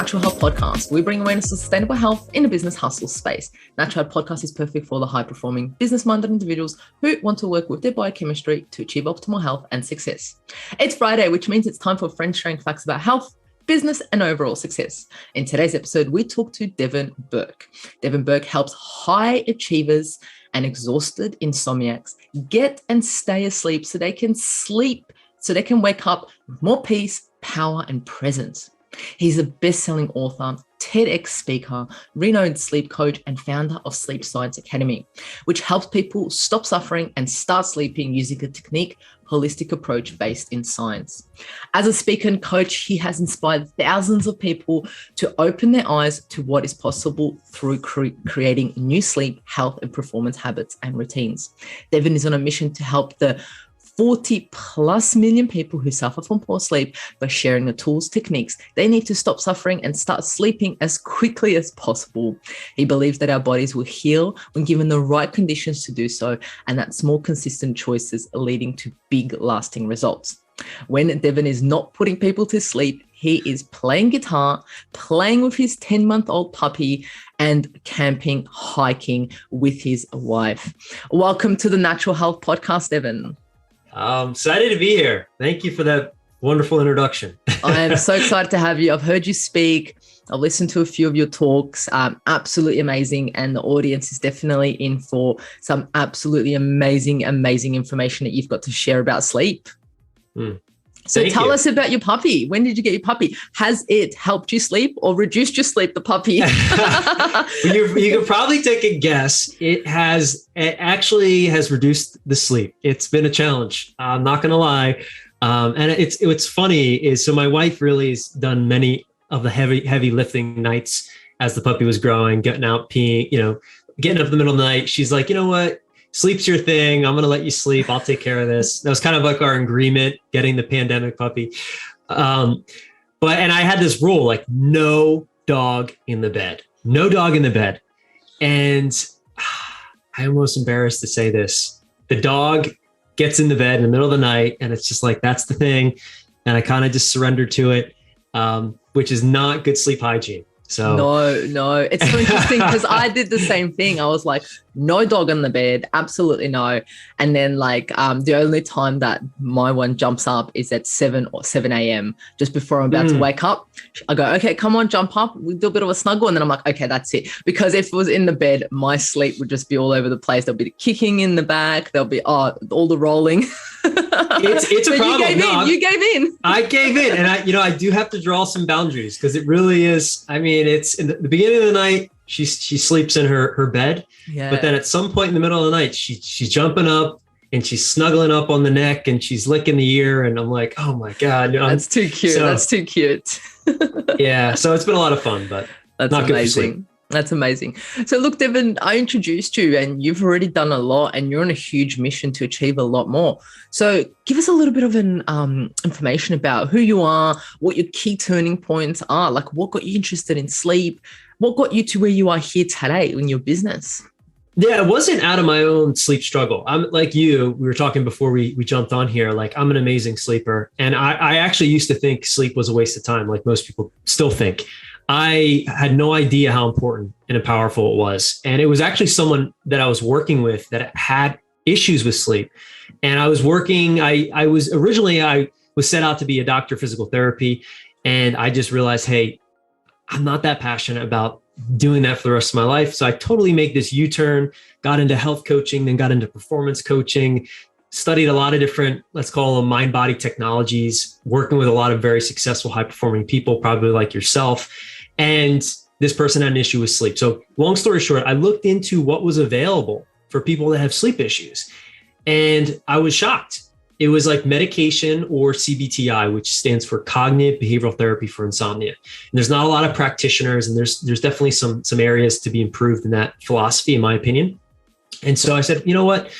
Natural Health Podcast. We bring awareness to sustainable health in a business hustle space. Natural Health Podcast is perfect for the high-performing, business-minded individuals who want to work with their biochemistry to achieve optimal health and success. It's Friday, which means it's time for friends sharing facts about health, business, and overall success. In today's episode, we talk to Devin Burke. Devin Burke helps high achievers and exhausted insomniacs get and stay asleep so they can wake up with more peace, power, and presence. He's a best-selling author, TEDx speaker, renowned sleep coach, and founder of Sleep Science Academy, which helps people stop suffering and start sleeping using a technique, holistic approach based in science. As a speaker and coach, he has inspired thousands of people to open their eyes to what is possible through creating new sleep, health, and performance habits and routines. Devin is on a mission to help the 40 plus million people who suffer from poor sleep by sharing the tools, techniques they need to stop suffering and start sleeping as quickly as possible. He believes that our bodies will heal when given the right conditions to do so, and that small, consistent choices are leading to big, lasting results. When Devin is not putting people to sleep, he is playing guitar, playing with his 10-month-old puppy, and camping, hiking with his wife. Welcome to the Natural Health Podcast, Devin. I'm excited to be here. Thank you for that wonderful introduction. I am so excited to have you. I've heard you speak. I've listened to a few of your talks. Absolutely amazing. And the audience is definitely in for some absolutely amazing information that you've got to share about sleep. So tell us about your puppy. When did you get your puppy? Has it helped you sleep or reduced your sleep, the puppy? You could probably take a guess. It actually has reduced the sleep. It's been a challenge. I'm not going to lie. And what's funny is, so my wife really has done many of the heavy lifting nights as the puppy was growing, getting out, peeing, getting up in the middle of the night. She's like, you know what? Sleep's your thing. I'm going to let you sleep. I'll take care of this. That was kind of like our agreement, getting the pandemic puppy. And I had this rule, like no dog in the bed, And I'm almost embarrassed to say this. The dog gets in the bed in the middle of the night, and it's just like, that's the thing. And I kind of just surrendered to it, which is not good sleep hygiene. So No. It's so interesting because I did the same thing. I was like, no dog in the bed. Absolutely no. And then the only time that my one jumps up is at 7 a.m. just before I'm about to wake up. I go, okay, come on, jump up. We do a bit of a snuggle. And then I'm like, okay, that's it. Because if it was in the bed, my sleep would just be all over the place. There'll be the kicking in the back. There'll be all the rolling. It's a problem. You gave in. I gave in. And I do have to draw some boundaries because it really is. I mean, it's in the beginning of the night, she sleeps in her bed. Yeah. But then at some point in the middle of the night, she's jumping up and she's snuggling up on the neck and she's licking the ear. And I'm like, oh my God. That's too cute. That's too cute. Yeah. So it's been a lot of fun, but that's not amazing. Good for sleep. That's amazing. So look, Devin, I introduced you and you've already done a lot and you're on a huge mission to achieve a lot more. So give us a little bit of an information about who you are, what your key turning points are, like what got you interested in sleep, what got you to where you are here today in your business? Yeah, it wasn't out of my own sleep struggle. I'm like you, we were talking before we jumped on here, like I'm an amazing sleeper. And I actually used to think sleep was a waste of time, like most people still think. I had no idea how important and powerful it was. And it was actually someone that I was working with that had issues with sleep. And I was working, I was set out to be a doctor of physical therapy. And I just realized, hey, I'm not that passionate about doing that for the rest of my life. So I totally made this U-turn, got into health coaching, then got into performance coaching, studied a lot of different, let's call them mind-body technologies, working with a lot of very successful, high-performing people, probably like yourself. And this person had an issue with sleep. So long story short, I looked into what was available for people that have sleep issues. And I was shocked. It was like medication or CBTI, which stands for cognitive behavioral therapy for insomnia. And there's not a lot of practitioners, and there's definitely some areas to be improved in that philosophy, in my opinion. And so I said, you know what?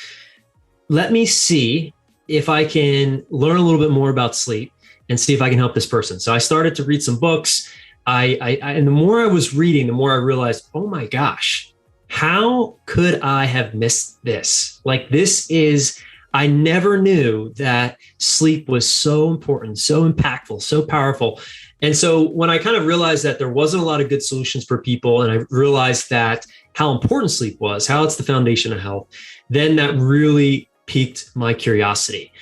Let me see if I can learn a little bit more about sleep and see if I can help this person. So I started to read some books. And the more I was reading, the more I realized, oh my gosh, how could I have missed this? Like this is, I never knew that sleep was so important, so impactful, so powerful. And so when I kind of realized that there wasn't a lot of good solutions for people, and I realized that how important sleep was, how it's the foundation of health, then that really piqued my curiosity.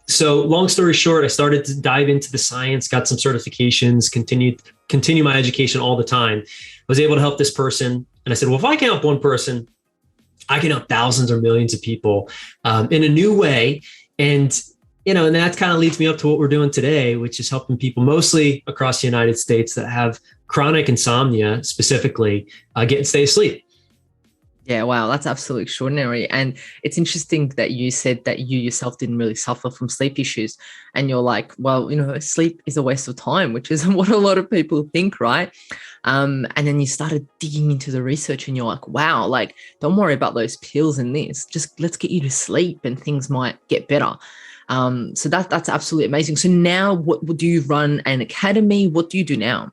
So long story short, I started to dive into the science, got some certifications, continue my education all the time. I was able to help this person. And I said, well, if I can help one person, I can help thousands or millions of people in a new way. And, and that kind of leads me up to what we're doing today, which is helping people mostly across the United States that have chronic insomnia, specifically, get and stay asleep. Yeah, wow, that's absolutely extraordinary. And it's interesting that you said that you yourself didn't really suffer from sleep issues. And you're like, well, sleep is a waste of time, which is what a lot of people think, right? And then you started digging into the research and you're like, wow, like, don't worry about those pills and this. Just let's get you to sleep and things might get better. So that's absolutely amazing. So now what do you run an academy? What do you do now?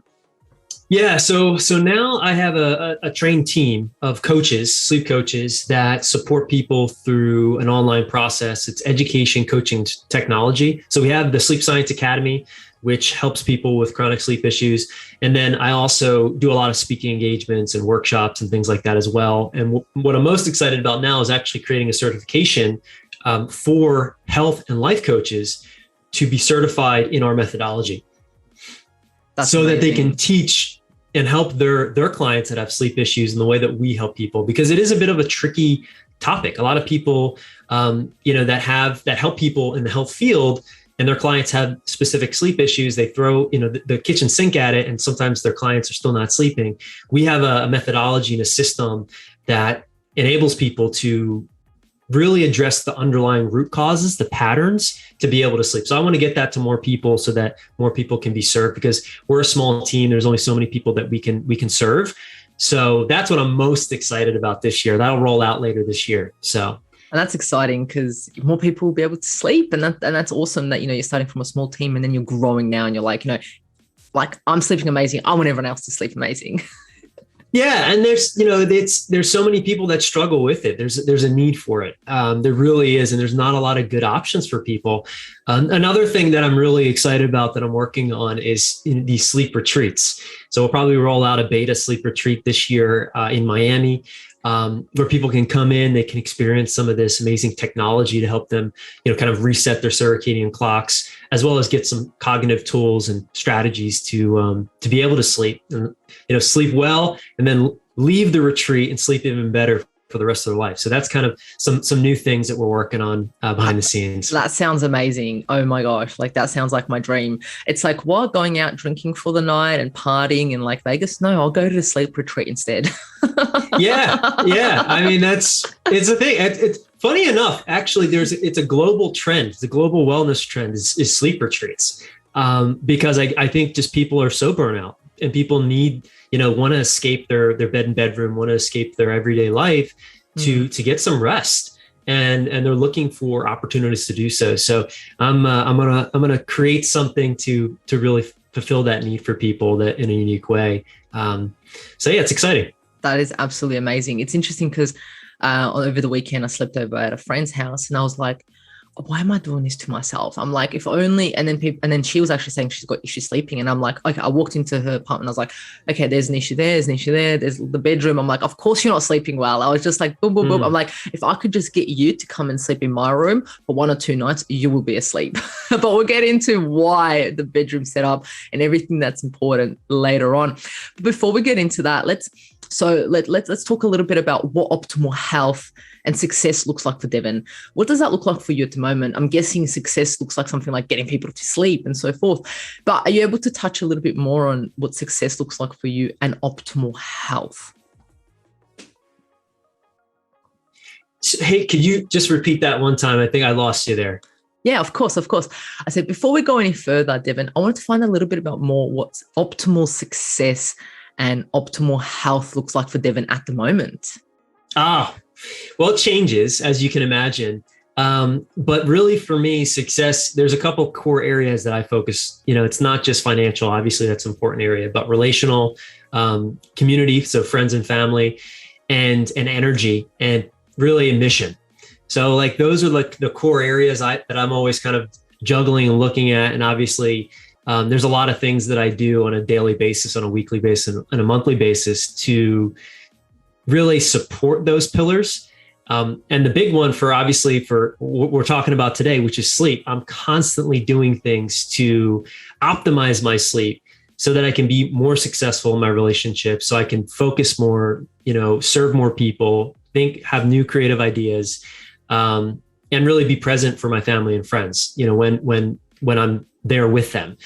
Yeah, so now I have a trained team of coaches, sleep coaches, that support people through an online process. It's education, coaching, technology. So we have the Sleep Science Academy, which helps people with chronic sleep issues. And then I also do a lot of speaking engagements and workshops and things like that as well. And what I'm most excited about now is actually creating a certification for health and life coaches to be certified in our methodology. That's so amazing. That they can teach and help their clients that have sleep issues in the way that we help people, because it is a bit of a tricky topic. A lot of people, that help people in the health field, and their clients have specific sleep issues. They throw, the kitchen sink at it, and sometimes their clients are still not sleeping. We have a methodology and a system that enables people to really address the underlying root causes, the patterns, to be able to sleep. So I want to get that to more people so that more people can be served, because we're a small team. There's only so many people that we can serve. So that's what I'm most excited about this year. That'll roll out later this year. So. And that's exciting because more people will be able to sleep. And that's awesome that, you're starting from a small team and then you're growing now and you're like, like, I'm sleeping amazing. I want everyone else to sleep amazing. Yeah. And there's so many people that struggle with it. There's a need for it. There really is. And there's not a lot of good options for people. Another thing that I'm really excited about that I'm working on is these sleep retreats. So we'll probably roll out a beta sleep retreat this year in Miami, where people can come in, they can experience some of this amazing technology to help them, kind of reset their circadian clocks, as well as get some cognitive tools and strategies to be able to sleep, sleep well, and then leave the retreat and sleep even better for the rest of their life. So that's kind of some new things that we're working on behind the scenes. That sounds amazing. Oh my gosh. Like, that sounds like my dream. It's like, what, going out drinking for the night and partying in like Vegas? No, I'll go to the sleep retreat instead. Yeah. I mean, it's a thing. It's funny enough, actually, it's a global trend. It's a global wellness trend is sleep retreats. Because I think just people are so burnt out, and people need, want to escape their bed and bedroom, want to escape their everyday life to get some rest. And they're looking for opportunities to do so. So I'm gonna create something to really fulfill that need for people that in a unique way. So yeah, it's exciting. That is absolutely amazing. It's interesting because over the weekend I slept over at a friend's house, and I was like, why am I doing this to myself? I'm like, if only, and then she was actually saying she's got issues sleeping. And I'm like, okay, I walked into her apartment. I was like, okay, there's an issue there. There's an issue there. There's the bedroom. I'm like, of course you're not sleeping well. I was just like, boom, boom, boom. I'm like, if I could just get you to come and sleep in my room for 1 or 2 nights, you will be asleep. But we'll get into why the bedroom setup and everything that's important later on. But before we get into that, let's talk a little bit about what optimal health and success looks like for Devin. What does that look like for you at the moment? I'm guessing success looks like something like getting people to sleep and so forth. But are you able to touch a little bit more on what success looks like for you and optimal health? So, hey, could you just repeat that one time? I think I lost you there. Yeah, of course. I said, before we go any further, Devin, I wanted to find a little bit about more what optimal success and optimal health looks like for Devin at the moment. Well, it changes, as you can imagine. But really for me, success, there's a couple core areas that I focus, it's not just financial, obviously that's an important area, but relational, community, so friends and family, and energy, and really a mission. So like those are like the core areas that I'm always kind of juggling and looking at. And obviously there's a lot of things that I do on a daily basis, on a weekly basis, and a monthly basis to really support those pillars. And the big one for what we're talking about today, which is sleep, I'm constantly doing things to optimize my sleep so that I can be more successful in my relationships, so I can focus more, serve more people, have new creative ideas, and really be present for my family and friends, when I'm there with them.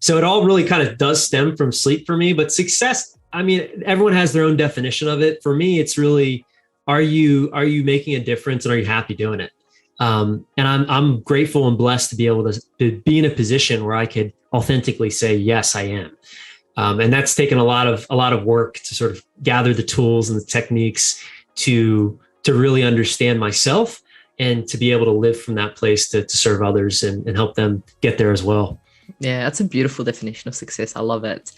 So it all really kind of does stem from sleep for me. But success, I mean, everyone has their own definition of it. For me, it's really, are you making a difference, and are you happy doing it? And I'm grateful and blessed to be able to be in a position where I could authentically say, yes, I am. And that's taken a lot of work to sort of gather the tools and the techniques to really understand myself and to be able to live from that place to serve others and help them get there as well. Yeah, that's a beautiful definition of success. I love it.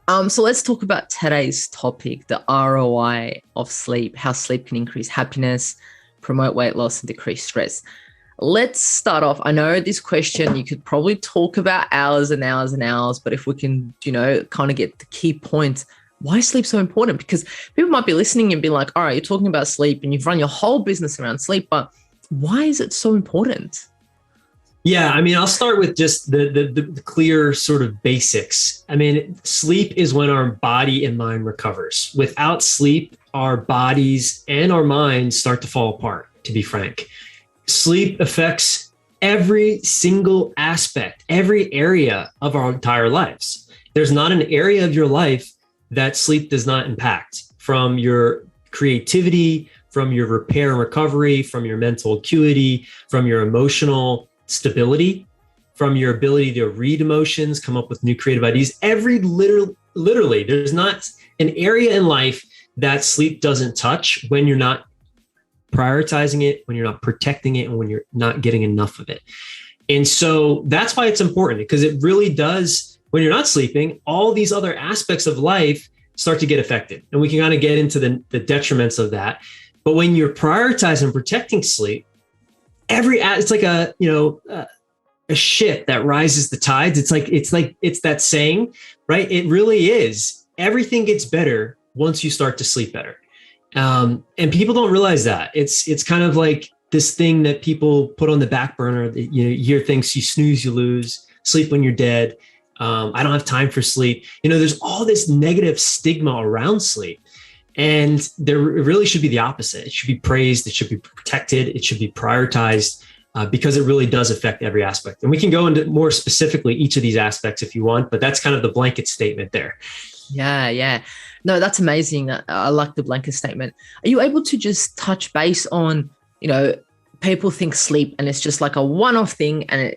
So let's talk about today's topic, the ROI of sleep, how sleep can increase happiness, promote weight loss, and decrease stress. Let's start off. I know this question, you could probably talk about hours and hours and hours, but if we can, kind of get the key points, why is sleep so important? Because people might be listening and be like, all right, you're talking about sleep and you've run your whole business around sleep, but why is it so important? Yeah, I mean, I'll start with just the clear sort of basics. I mean, sleep is when our body and mind recovers. Without sleep, our bodies and our minds start to fall apart, to be frank. Sleep affects every single aspect, every area of our entire lives. There's not an area of your life that sleep does not impact, from your creativity, from your repair and recovery, from your mental acuity, from your emotional stability, from your ability to read emotions, come up with new creative ideas. Literally, there's not an area in life that sleep doesn't touch when you're not prioritizing it, when you're not protecting it, and when you're not getting enough of it. And so that's why it's important, because it really does, when you're not sleeping, all these other aspects of life start to get affected. And we can kind of get into the detriments of that. But when you're prioritizing and protecting sleep, it's like a ship that rises the tides. It's that saying, right? It really is. Everything gets better once you start to sleep better. And people don't realize that. It's kind of like this thing that people put on the back burner. You hear things, you snooze, you lose, sleep when you're dead. I don't have time for sleep. There's all this negative stigma around sleep. And it really should be the opposite. It should be praised. It should be protected. It should be prioritized, because it really does affect every aspect. And we can go into more specifically each of these aspects if you want, but that's kind of the blanket statement there. Yeah. No, that's amazing. I like the blanket statement. Are you able to just touch base on, people think sleep and it's just like a one-off thing, and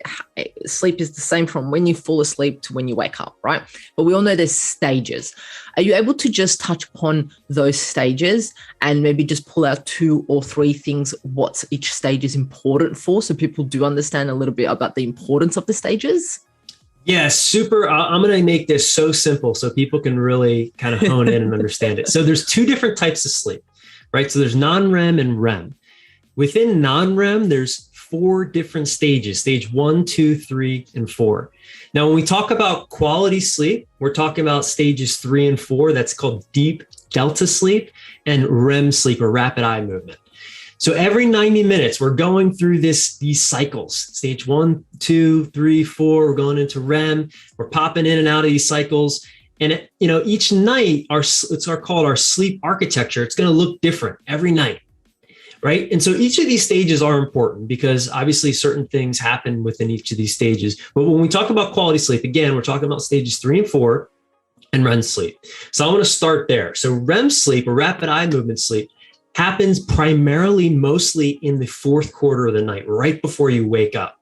sleep is the same from when you fall asleep to when you wake up, right? But we all know there's stages. Are you able to just touch upon those stages and maybe just pull out 2 or 3 things what each stage is important for, so people do understand a little bit about the importance of the stages? Yeah, super. I'm going to make this so simple so people can really kind of hone in and understand it. So there's 2 different types of sleep, right? So there's non-REM and REM. Within non-REM, there's 4 different stages, stage 1, 2, 3, and 4. Now, when we talk about quality sleep, we're talking about stages 3 and 4. That's called deep delta sleep and REM sleep, or rapid eye movement. So every 90 minutes, we're going through these cycles, stage 1, 2, 3, 4, we're going into REM, we're popping in and out of these cycles. And each night, it's called our sleep architecture. It's going to look different every night. Right. And so each of these stages are important, because obviously certain things happen within each of these stages. But when we talk about quality sleep, again, we're talking about stages 3 and 4 and REM sleep. So I want to start there. So REM sleep, or rapid eye movement sleep, happens mostly in the 4th quarter of the night, right before you wake up.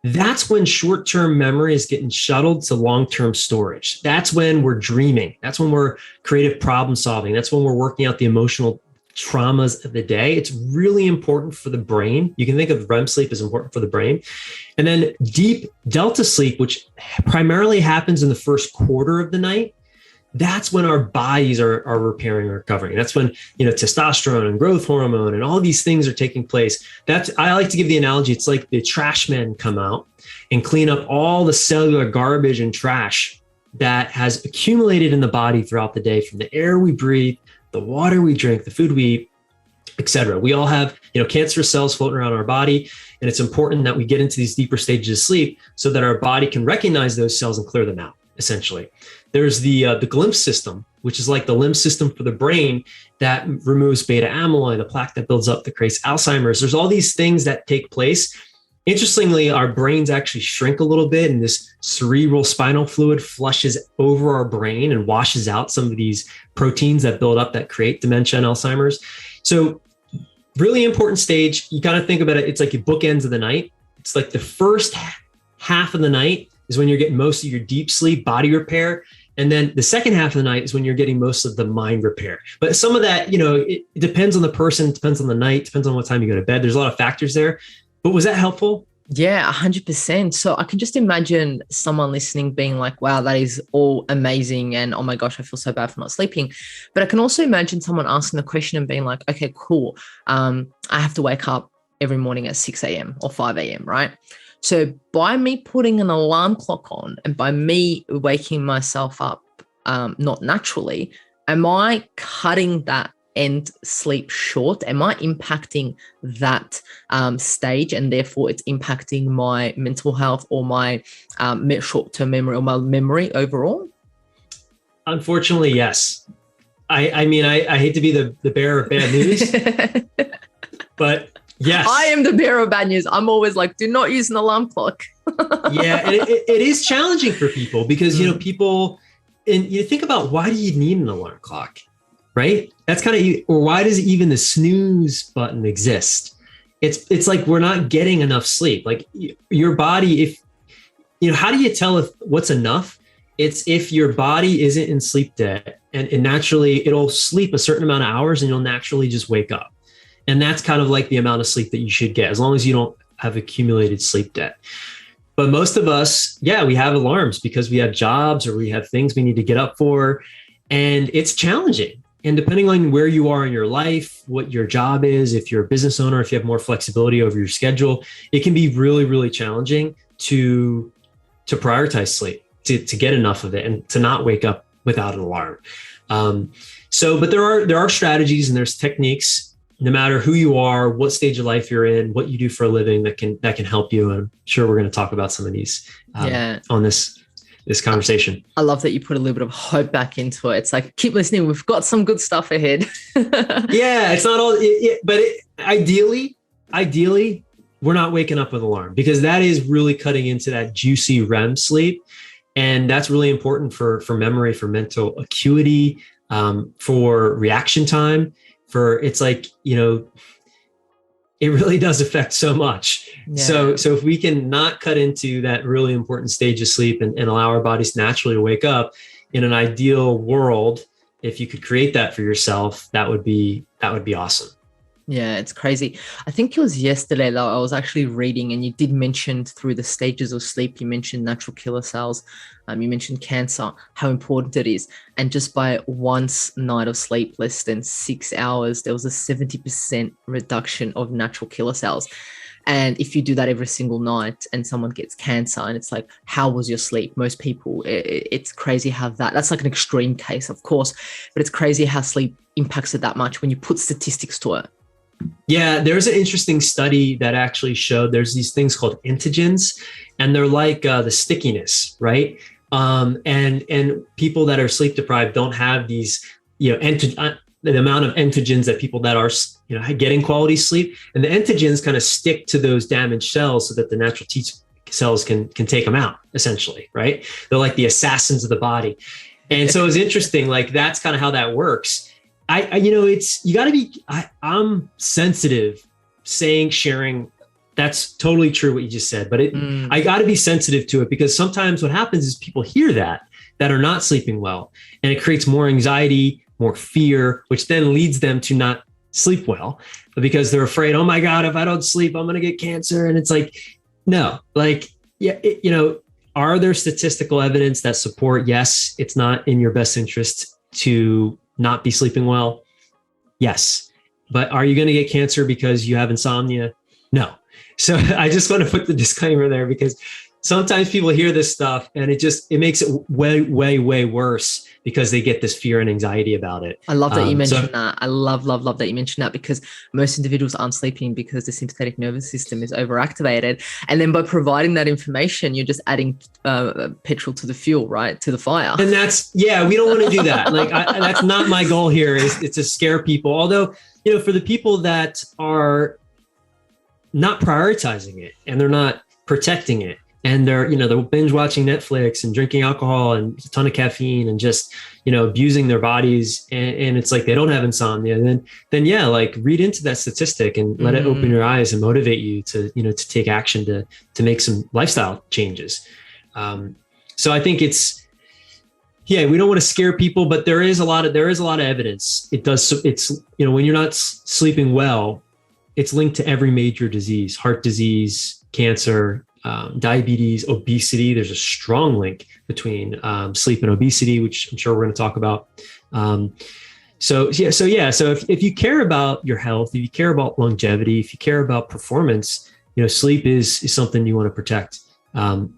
That's when short-term memory is getting shuttled to long-term storage. That's when we're dreaming. That's when we're creative problem solving. That's when we're working out the emotional traumas of the day. It's really important for the brain. You can think of REM sleep as important for the brain. And then deep delta sleep, which primarily happens in the 1st quarter of the night, that's when our bodies are repairing and recovering. That's when, testosterone and growth hormone and all these things are taking place. I like to give the analogy. It's like the trash men come out and clean up all the cellular garbage and trash that has accumulated in the body throughout the day, from the air we breathe, the water we drink, the food we eat, etc. We all have, cancerous cells floating around our body. And it's important that we get into these deeper stages of sleep so that our body can recognize those cells and clear them out, essentially. There's the glimpse system, which is like the limb system for the brain that removes beta amyloid, the plaque that builds up that creates Alzheimer's. There's all these things that take place. Interestingly, our brains actually shrink a little bit, and this cerebral spinal fluid flushes over our brain and washes out some of these proteins that build up that create dementia and Alzheimer's. So really important stage. You kind of think about it. It's like your bookends of the night. It's like the first half of the night is when you're getting most of your deep sleep, body repair. And then the second half of the night is when you're getting most of the mind repair. But some of that, it depends on the person, depends on the night, depends on what time you go to bed. There's a lot of factors there. But was that helpful? Yeah, 100%. So I can just imagine someone listening being like, wow, that is all amazing. And oh my gosh, I feel so bad for not sleeping. But I can also imagine someone asking the question and being like, okay, cool. I have to wake up every morning at 6 a.m. or 5 a.m., right? So by me putting an alarm clock on and by me waking myself up not naturally, am I cutting that end sleep short? Am I impacting that stage, and therefore it's impacting my mental health or my short-term memory or my memory overall? Unfortunately, yes. I mean, I hate to be the bearer of bad news, but yes. I am the bearer of bad news. I'm always like, do not use an alarm clock. Yeah, and it is challenging for people because, people, and you think about, why do you need an alarm clock, right? That's kind of, or why does even the snooze button exist? It's like we're not getting enough sleep. Like your body, how do you tell if what's enough? It's if your body isn't in sleep debt, and naturally it'll sleep a certain amount of hours and you'll naturally just wake up. And that's kind of like the amount of sleep that you should get, as long as you don't have accumulated sleep debt. But most of us, we have alarms because we have jobs or we have things we need to get up for. And it's challenging. And depending on where you are in your life, what your job is, if you're a business owner, if you have more flexibility over your schedule, it can be really, really challenging to prioritize sleep, to get enough of it and to not wake up without an alarm. But there are strategies and there's techniques, no matter who you are, what stage of life you're in, what you do for a living, that can help you. And I'm sure we're going to talk about some of these on this conversation. I love that you put a little bit of hope back into it. It's like, keep listening. We've got some good stuff ahead. Yeah, it's not all, but ideally, we're not waking up with alarm, because that is really cutting into that juicy REM sleep. And that's really important for memory, for mental acuity, for reaction time, it's like, it really does affect so much. Yeah. So if we can not cut into that really important stage of sleep and allow our bodies naturally to wake up, in an ideal world, if you could create that for yourself, that would be awesome. Yeah, it's crazy. I think it was yesterday that I was actually reading, and you did mention through the stages of sleep, you mentioned natural killer cells, you mentioned cancer, how important it is. And just by one night of sleep, less than 6 hours, there was a 70% reduction of natural killer cells. And if you do that every single night and someone gets cancer, and it's like, how was your sleep? Most people, it's crazy how that's like an extreme case, of course, but it's crazy how sleep impacts it that much when you put statistics to it. Yeah, there's an interesting study that actually showed there's these things called integens, and they're like the stickiness, right? And people that are sleep deprived don't have these, the amount of entogens that people that are, getting quality sleep, and the entogens kind of stick to those damaged cells so that the natural T cells can take them out, essentially, right? They're like the assassins of the body. And so it's interesting, like that's kind of how that works. I'm sensitive sharing. That's totally true what you just said, but I got to be sensitive to it, because sometimes what happens is people hear that are not sleeping well, and it creates more anxiety, more fear, which then leads them to not sleep well, because they're afraid, oh my God, if I don't sleep, I'm going to get cancer. And it's like, no, like, Are there statistical evidence that support, yes, it's not in your best interest to not be sleeping well? Yes. But are you going to get cancer because you have insomnia? No. So I just want to put the disclaimer there, because sometimes people hear this stuff and it makes it way, way, way worse because they get this fear and anxiety about it. I love that you mentioned that. I love that you mentioned that, because most individuals aren't sleeping because the sympathetic nervous system is overactivated. And then by providing that information, you're just adding petrol to the fuel, right? To the fire. And we don't want to do that. Like, that's not my goal here, is to scare people. Although, for the people that are not prioritizing it and they're not protecting it, and they're binge watching Netflix and drinking alcohol and a ton of caffeine and just, abusing their bodies, and it's like they don't have insomnia, then like read into that statistic and let it open your eyes and motivate you to, to take action to make some lifestyle changes. So I think we don't want to scare people, but there is a lot of evidence. It's when you're not sleeping well, it's linked to every major disease: heart disease, cancer, diabetes, obesity. There's a strong link between sleep and obesity, which I'm sure we're going to talk about. So if you care about your health, if you care about longevity, if you care about performance, sleep is something you want to protect. And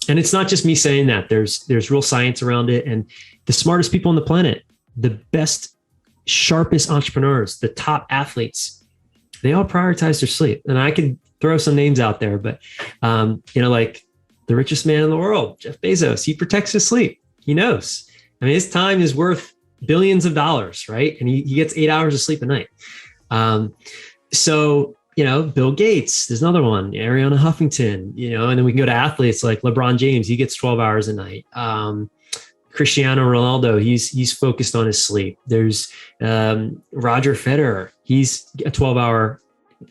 it's not just me saying that. There's real science around it, and the smartest people on the planet, the best, sharpest entrepreneurs, the top athletes, they all prioritize their sleep. And I could throw some names out there, but like the richest man in the world, Jeff Bezos, he protects his sleep. He knows. I mean, his time is worth billions of dollars, right? And he gets 8 hours of sleep a night. So Bill Gates, there's another one, Ariana Huffington, and then we can go to athletes like LeBron James. He gets 12 hours a night. Cristiano Ronaldo, he's focused on his sleep. There's Roger Federer. He's a 12-hour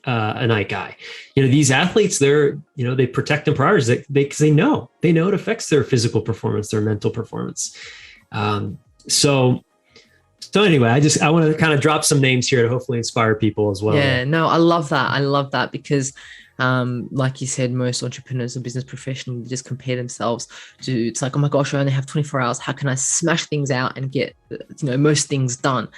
a night guy. These athletes, they protect and prioritize because they know it affects their physical performance, their mental performance. So anyway, I want to kind of drop some names here to hopefully inspire people as well. Yeah, no, I love that because like you said, most entrepreneurs or business professionals just compare themselves to, it's like, oh my gosh, I only have 24 hours. How can I smash things out and get, most things done?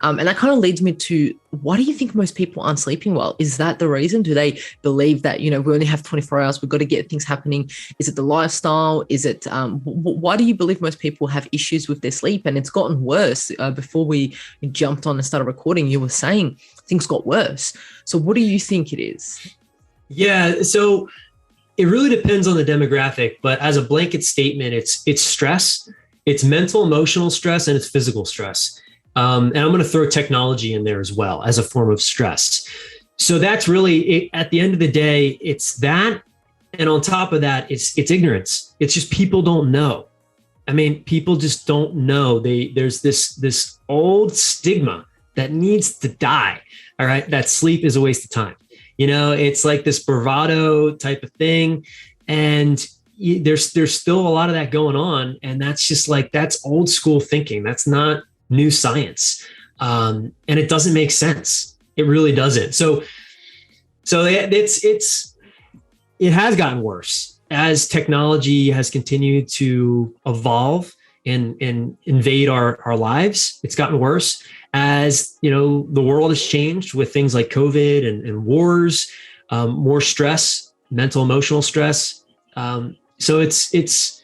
And that kind of leads me to, why do you think most people aren't sleeping well? Is that the reason? Do they believe that, we only have 24 hours, we've got to get things happening? Is it the lifestyle? Is it, why do you believe most people have issues with their sleep? And it's gotten worse. Before we jumped on and started recording, you were saying things got worse. So what do you think it is? Yeah, so it really depends on the demographic, but as a blanket statement, it's stress, it's mental, emotional stress, and it's physical stress. And I'm going to throw technology in there as well as a form of stress. So that's really it. At the end of the day, it's that. And on top of that, it's ignorance. It's just people don't know. I mean, people just don't know. There's this old stigma that needs to die. All right. That sleep is a waste of time. It's like this bravado type of thing. And there's still a lot of that going on. And that's just like, that's old school thinking. That's not new science. And it doesn't make sense. It really doesn't. So it has gotten worse as technology has continued to evolve and invade our lives. It's gotten worse as, the world has changed with things like COVID and wars, more stress, mental, emotional stress. So it's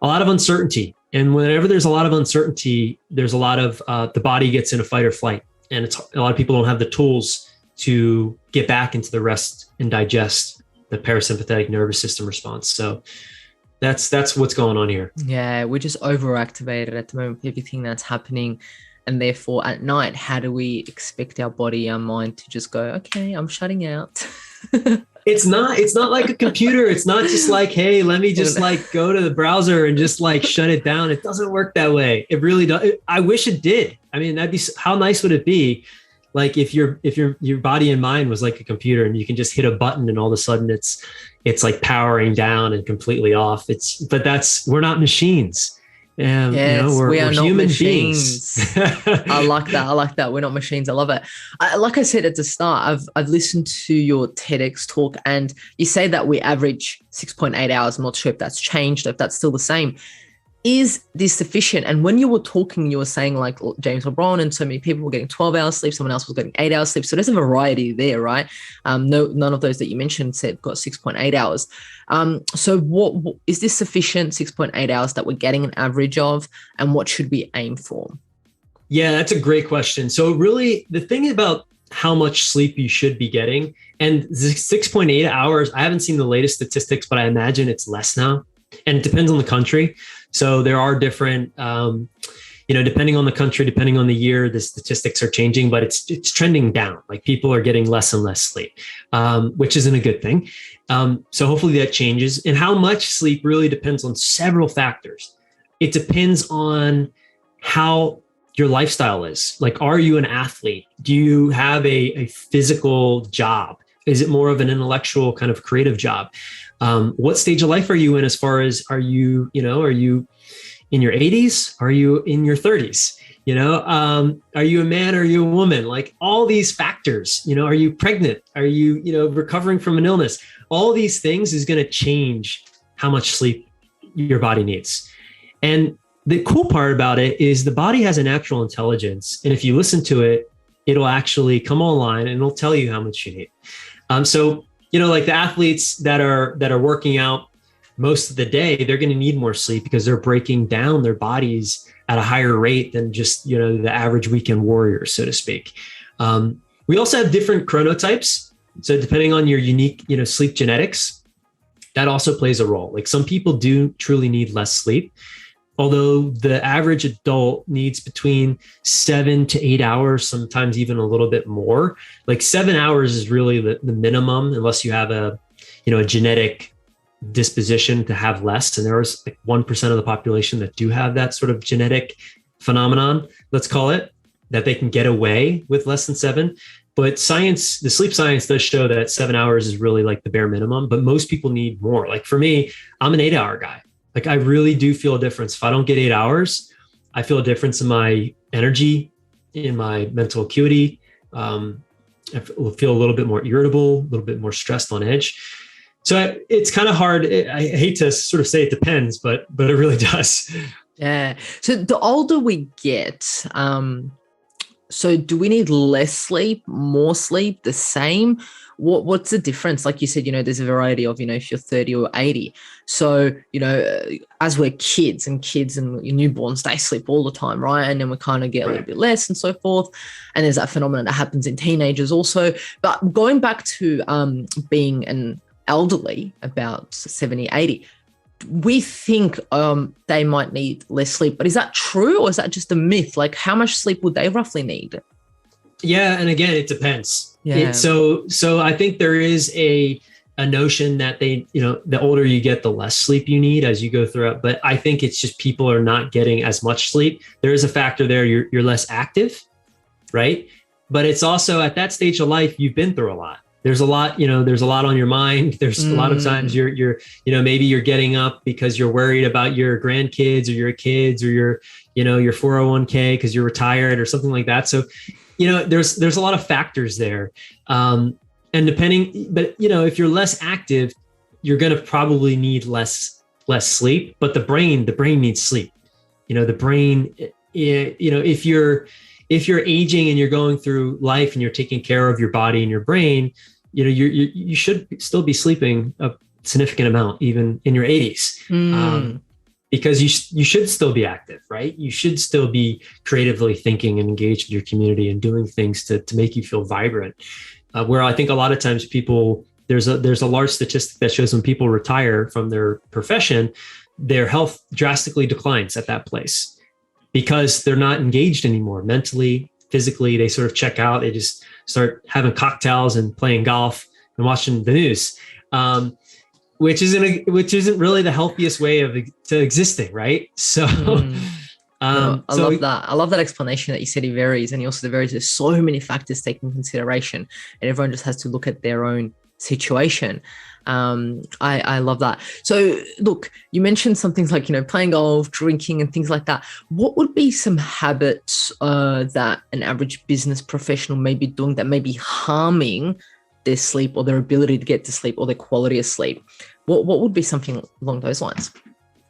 a lot of uncertainty. And whenever there's a lot of uncertainty, there's a lot of the body gets in a fight or flight. And a lot of people don't have the tools to get back into the rest and digest the parasympathetic nervous system response. So that's what's going on here. Yeah, we're just overactivated at the moment with everything that's happening. And therefore, at night, how do we expect our body, our mind to just go, okay, I'm shutting out? It's not like a computer. It's not just like, hey, let me just like go to the browser and just like shut it down. It doesn't work that way. It really does. I wish it did. I mean, how nice would it be? Like if your body and mind was like a computer and you can just hit a button and all of a sudden it's like powering down and completely off. We're not machines. And Yes, we are we're not human machines. beings. I like that. I like that. We're not machines. I love it. Like I said at the start, I've listened to your TEDx talk, and you say that we average 6.8 hours. I'm not sure if that's changed, if that's still the same. Is this sufficient? And when you were talking, you were saying like James LeBron and so many people were getting 12 hours sleep. Someone else was getting 8 hours sleep. So there's a variety there, right? No, none of those that you mentioned said got 6.8 hours. So what is this sufficient 6.8 hours that we're getting an average of, and what should we aim for? Yeah, that's a great question. So really the thing about how much sleep you should be getting, and 6.8 hours, I haven't seen the latest statistics, but I imagine it's less now. And it depends on the country. So there are different, depending on the country, depending on the year, the statistics are changing, but it's trending down. Like people are getting less and less sleep, which isn't a good thing. So hopefully that changes. And how much sleep really depends on several factors. It depends on how your lifestyle is. Like, are you an athlete? Do you have a physical job? Is it more of an intellectual kind of creative job? What stage of life are you in as far as, are you in your 80s? Are you in your 30s? Are you a man? Are you a woman? Like all these factors, are you pregnant? Are you, recovering from an illness? All these things is going to change how much sleep your body needs. And the cool part about it is the body has a natural intelligence. And if you listen to it, it'll actually come online and it'll tell you how much you need. So like the athletes that are working out most of the day, they're going to need more sleep because they're breaking down their bodies at a higher rate than just, the average weekend warrior, so to speak. We also have different chronotypes. So depending on your unique, sleep genetics, that also plays a role. Like some people do truly need less sleep, although the average adult needs between 7 to 8 hours, sometimes even a little bit more. Like 7 hours is really the minimum, unless you have a genetic disposition to have less. And there is like 1% of the population that do have that sort of genetic phenomenon, let's call it, that they can get away with less than 7. But the sleep science does show that 7 hours is really like the bare minimum, but most people need more. Like for me, I'm an 8-hour guy. Like I really do feel a difference. If I don't get 8 hours, I feel a difference in my energy, in my mental acuity. I feel a little bit more irritable, a little bit more stressed, on edge. So it's kind of hard. I hate to sort of say it depends, but it really does. Yeah. So the older we get, so do we need less sleep, more sleep, the same? What's the difference? Like you said, there's a variety of, if you're 30 or 80. So, as we're kids and newborns, they sleep all the time, right? And then we kind of get a little bit less and so forth. And there's that phenomenon that happens in teenagers also. But going back to being an elderly, about 70, 80, we think they might need less sleep. But is that true, or is that just a myth? Like how much sleep would they roughly need? Yeah. And again, it depends. Yeah. So I think there is a notion that the older you get, the less sleep you need as you go throughout. But I think it's just people are not getting as much sleep. There is a factor there. You're less active, right? But it's also at that stage of life, you've been through a lot. There's a lot, there's a lot on your mind. There's a lot of times you're maybe you're getting up because you're worried about your grandkids or your kids or your 401k because you're retired or something like that. So, there's a lot of factors there. And if you're less active, you're going to probably need less sleep, but the brain needs sleep. The brain, if you're aging and you're going through life and you're taking care of your body and your brain, you should still be sleeping a significant amount, even in your 80s. Because you should still be active, right? You should still be creatively thinking and engaged in your community and doing things to make you feel vibrant. Where I think a lot of times there's a large statistic that shows when people retire from their profession, their health drastically declines at that place because they're not engaged anymore mentally, physically. They sort of check out. They just start having cocktails and playing golf and watching the news. Which isn't really the healthiest way to existing, right? So, I love that. I love that explanation that you said it varies, and also varies. There's so many factors taken into consideration, and everyone just has to look at their own situation. I love that. So look, you mentioned some things like, playing golf, drinking and things like that. What would be some habits that an average business professional may be doing that may be harming their sleep or their ability to get to sleep or their quality of sleep? What would be something along those lines?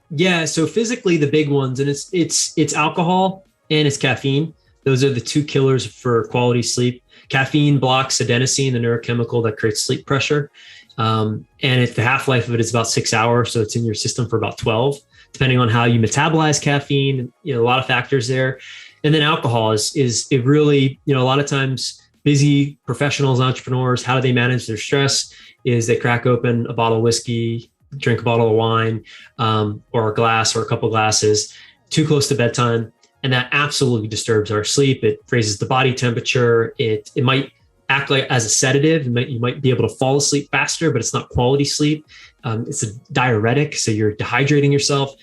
Yeah. So physically the big ones, and it's alcohol and it's caffeine. Those are the two killers for quality sleep. Caffeine blocks adenosine, the neurochemical that creates sleep pressure. And the half-life of it is about 6 hours. So it's in your system for about 12, depending on how you metabolize caffeine, a lot of factors there. And then alcohol is it really, a lot of times busy professionals, entrepreneurs, how do they manage their stress is they crack open a bottle of whiskey, drink a bottle of wine, or a glass or a couple glasses too close to bedtime. And that absolutely disturbs our sleep. It raises the body temperature. It might act like as a sedative. You might be able to fall asleep faster, but it's not quality sleep. It's a diuretic, so you're dehydrating yourself.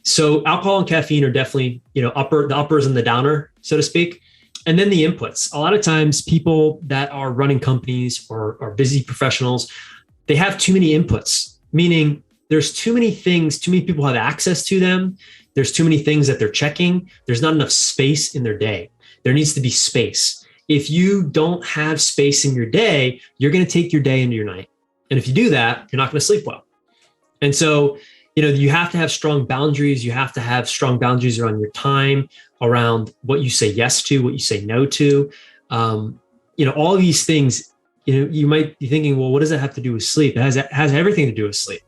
So alcohol and caffeine are definitely, the uppers and the downer, so to speak. And then the inputs. A lot of times people that are running companies or are busy professionals, they have too many inputs, meaning there's too many things, too many people have access to them. There's too many things that they're checking. There's not enough space in their day. There needs to be space. If you don't have space in your day, you're going to take your day into your night. And if you do that, you're not going to sleep well. And so, you have to have strong boundaries. You have to have strong boundaries around your time, around what you say yes to, what you say no to. All of these things, you might be thinking, well, what does that have to do with sleep? It has everything to do with sleep,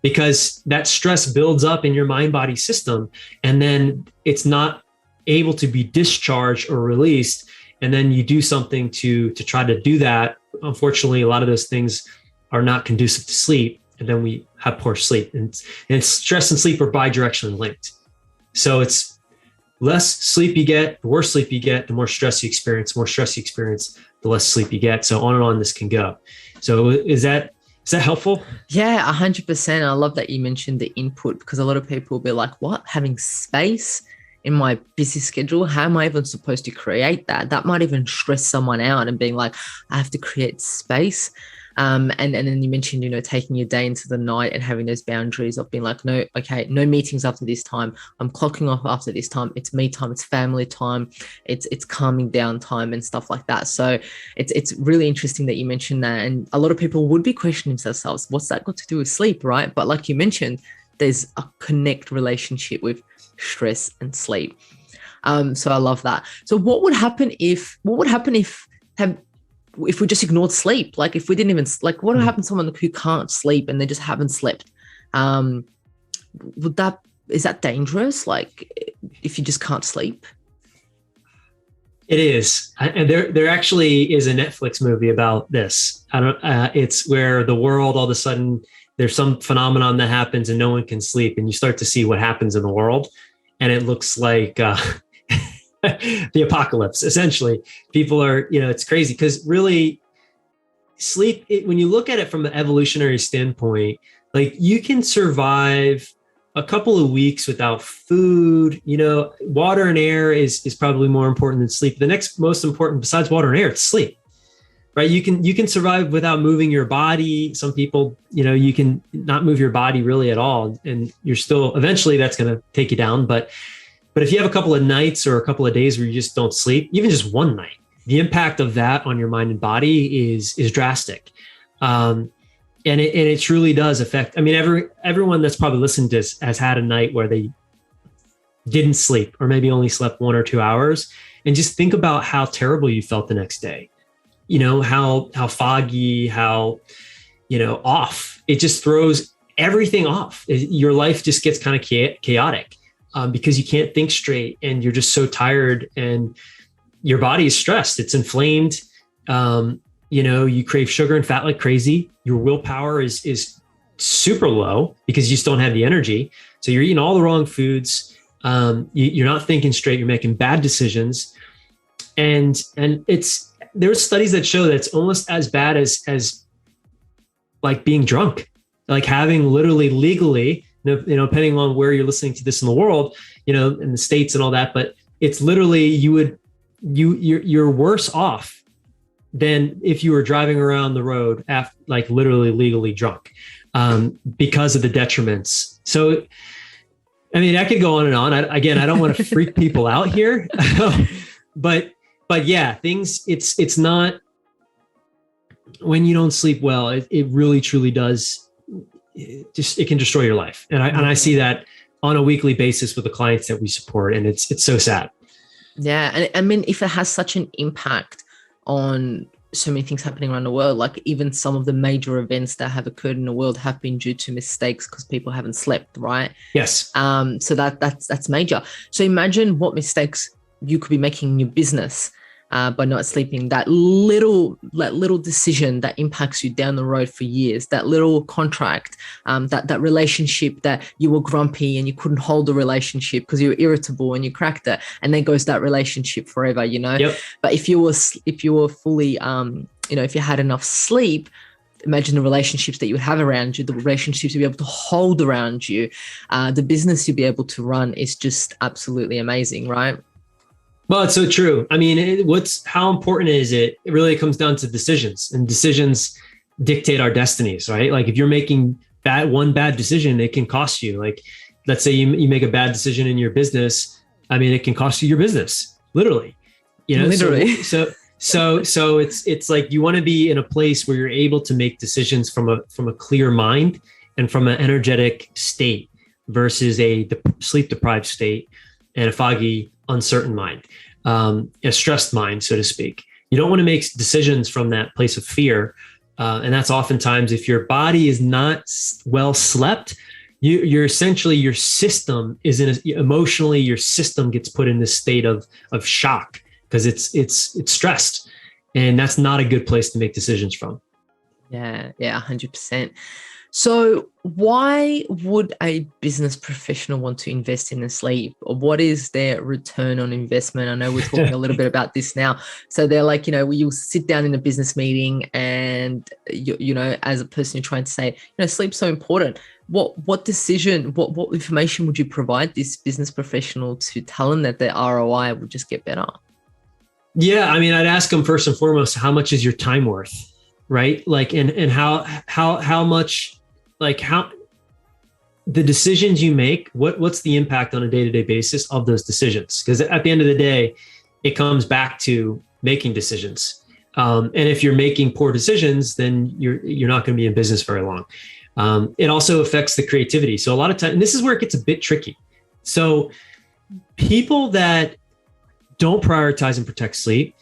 because that stress builds up in your mind-body system, and then it's not able to be discharged or released. And then you do something to try to do that. Unfortunately, a lot of those things are not conducive to sleep. And then we have poor sleep. And stress and sleep are bi-directionally linked. So it's less sleep you get, the worse sleep you get, the more stress you experience. The more stress you experience, the less sleep you get. So on and on this can go. So is that helpful? Yeah, 100%. I love that you mentioned the input, because a lot of people will be like, what? Having space in my busy schedule? How am I even supposed to create that? That might even stress someone out and being like, I have to create space. And then you mentioned, taking your day into the night and having those boundaries of being like, no, okay, no meetings after this time. I'm clocking off after this time. It's me time. It's family time. It's calming down time and stuff like that. So it's really interesting that you mentioned that. And a lot of people would be questioning themselves, what's that got to do with sleep, right? But like you mentioned, there's a connect relationship with stress and sleep. So I love that. So what would happen if we just ignored sleep? Like if we didn't even, like what would happen to someone who can't sleep and they just haven't slept? Is that dangerous? Like if you just can't sleep? It is. And there actually is a Netflix movie about this. It's where the world, all of a sudden there's some phenomenon that happens and no one can sleep, and you start to see what happens in the world. And it looks like, the apocalypse. Essentially, people are, it's crazy, because really sleep, when you look at it from an evolutionary standpoint, like you can survive a couple of weeks without food. Water and air is probably more important than sleep. The next most important besides water and air, it's sleep, right? You can survive without moving your body. Some people, you can not move your body really at all, and you're still, eventually that's going to take you down. But if you have a couple of nights or a couple of days where you just don't sleep, even just one night, the impact of that on your mind and body is drastic. And it truly does affect, everyone that's probably listened to this has had a night where they didn't sleep, or maybe only slept 1 or 2 hours. And just think about how terrible you felt the next day. How foggy, how, off. It just throws everything off. Your life just gets kind of chaotic. Because you can't think straight and you're just so tired and your body is stressed. It's inflamed. You crave sugar and fat like crazy. Your willpower is super low because you just don't have the energy. So you're eating all the wrong foods. You're not thinking straight. You're making bad decisions. And there's studies that show that it's almost as bad as like being drunk, like having literally legally, depending on where you're listening to this in the world, in the States and all that, but it's literally you're worse off than if you were driving around the road after, like literally legally drunk, because of the detriments. So, I mean, I could go on and on. Again, I don't want to freak people out here, but yeah, it's not, when you don't sleep well, it really truly does. It can destroy your life. And I see that on a weekly basis with the clients that we support. And it's so sad. Yeah. And I mean, if it has such an impact on so many things happening around the world, like even some of the major events that have occurred in the world have been due to mistakes because people haven't slept, right? Yes. So that's major. So imagine what mistakes you could be making in your business by not sleeping. That little decision that impacts you down the road for years. That little contract, that relationship that you were grumpy and you couldn't hold the relationship because you were irritable and you cracked it, and then goes that relationship forever. Yep. But if you were fully, if you had enough sleep, imagine the relationships that you would have around you, the relationships you'd be able to hold around you, the business you'd be able to run is just absolutely amazing, right? Well, it's so true. I mean, how important is it? It really comes down to decisions, and decisions dictate our destinies, right? Like if you're making one bad decision, it can cost you. Like, let's say you make a bad decision in your business. I mean, it can cost you your business, literally. Literally. So it's like you want to be in a place where you're able to make decisions from a clear mind and from an energetic state versus a sleep deprived state and a foggy, uncertain mind, a stressed mind, so to speak. You don't want to make decisions from that place of fear. And that's oftentimes if your body is not well slept, you're essentially, your system is emotionally, your system gets put in this state of shock because it's stressed. And that's not a good place to make decisions from. Yeah, 100%. So why would a business professional want to invest in the sleep? Or what is their return on investment? I know we're talking a little bit about this now. So they're like, you'll sit down in a business meeting and, as a person, you're trying to say, sleep's so important. What decision, what information would you provide this business professional to tell them that their ROI will just get better? Yeah, I mean, I'd ask them first and foremost, how much is your time worth, right? Like, and how much, like how the decisions you make, what's the impact on a day-to-day basis of those decisions? Because at the end of the day, it comes back to making decisions. And if you're making poor decisions, then you're not going to be in business very long. It also affects the creativity. So a lot of time, and this is where it gets a bit tricky. So people that don't prioritize and protect sleep,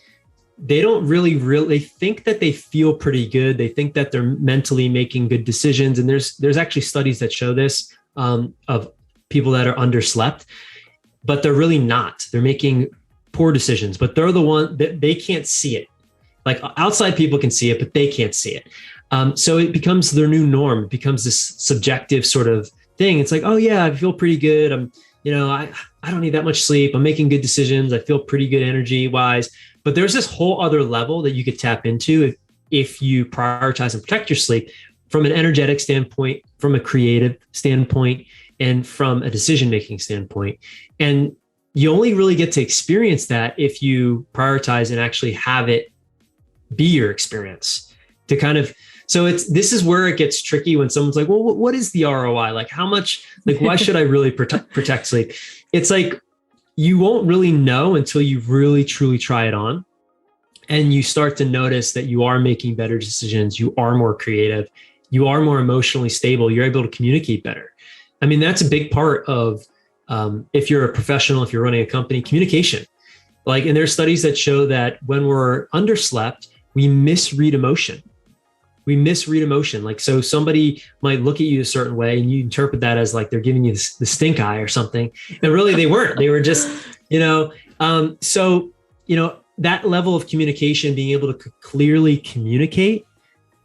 they don't really think that they feel pretty good. They think that they're mentally making good decisions. And there's actually studies that show this, of people that are underslept, but they're really not. They're making poor decisions, but they're the one that they can't see it. Like outside people can see it, but they can't see it. So it becomes their new norm. It becomes this subjective sort of thing. It's like, oh yeah, I feel pretty good. I don't need that much sleep. I'm making good decisions. I feel pretty good energy wise. But there's this whole other level that you could tap into if you prioritize and protect your sleep from an energetic standpoint, from a creative standpoint, and from a decision-making standpoint. And you only really get to experience that if you prioritize and actually have it be your experience to kind of, so this is where it gets tricky when someone's like, well, what is the ROI? Like how much, like, why should I really protect sleep? It's like, you won't really know until you really truly try it on. And you start to notice that you are making better decisions. You are more creative. You are more emotionally stable. You're able to communicate better. I mean, that's a big part of, if you're a professional, if you're running a company, communication. Like, and there's studies that show that when we're underslept, we misread emotion. Like, so somebody might look at you a certain way and you interpret that as like they're giving you the stink eye or something. And really they weren't. They were just, that level of communication, being able to clearly communicate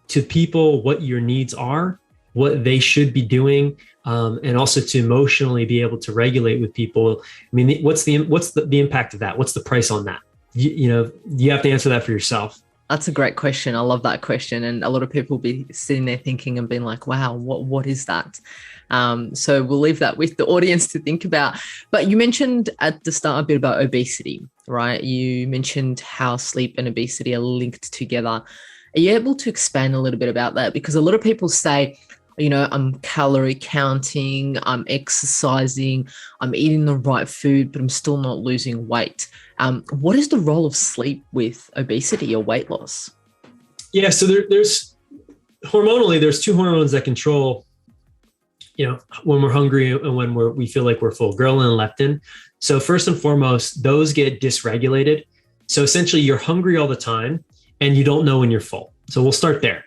to people what your needs are, what they should be doing, and also to emotionally be able to regulate with people. I mean, what's the impact of that? What's the price on that? You have to answer that for yourself. That's a great question. I love that question. And a lot of people be sitting there thinking and being like, wow, what is that? So we'll leave that with the audience to think about. But you mentioned at the start a bit about obesity, right? You mentioned how sleep and obesity are linked together. Are you able to expand a little bit about that? Because a lot of people say, I'm calorie counting, I'm exercising, I'm eating the right food, but I'm still not losing weight. What is the role of sleep with obesity or weight loss? Yeah, so there's hormonally, there's two hormones that control, when we're hungry and when we feel like we're full, ghrelin and leptin. So first and foremost, those get dysregulated. So essentially you're hungry all the time and you don't know when you're full. So we'll start there.